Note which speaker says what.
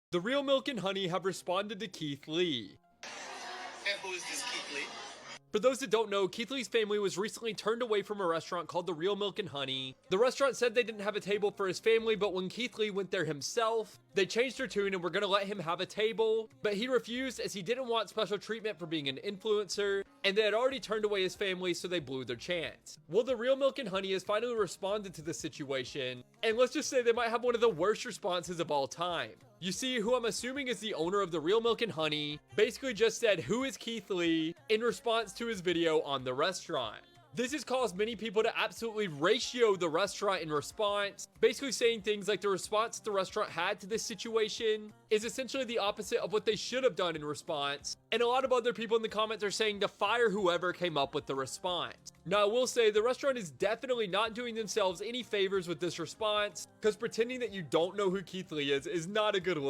Speaker 1: The Real Milk and Honey have responded to Keith Lee.
Speaker 2: And who is this Keith Lee?
Speaker 1: For those that don't know, Keith Lee's family was recently turned away from a restaurant called The Real Milk and Honey. The restaurant said they didn't have a table for his family, but when Keith Lee went there himself, they changed their tune and were gonna let him have a table, but he refused as he didn't want special treatment for being an influencer, and they had already turned away his family, so they blew their chance. Well, The Real Milk and Honey has finally responded to this situation, and let's just say they might have one of the worst responses of all time. You see, who I'm assuming is the owner of The Real Milk and Honey, basically just said, "Who is Keith Lee?" in response to his video on the restaurant. This has caused many people to absolutely ratio the restaurant in response, basically saying things like the response the restaurant had to this situation is essentially the opposite of what they should have done in response, and a lot of other people in the comments are saying to fire whoever came up with the response. Now, I will say the restaurant is definitely not doing themselves any favors with this response, because pretending that you don't know who Keith Lee is not a good look.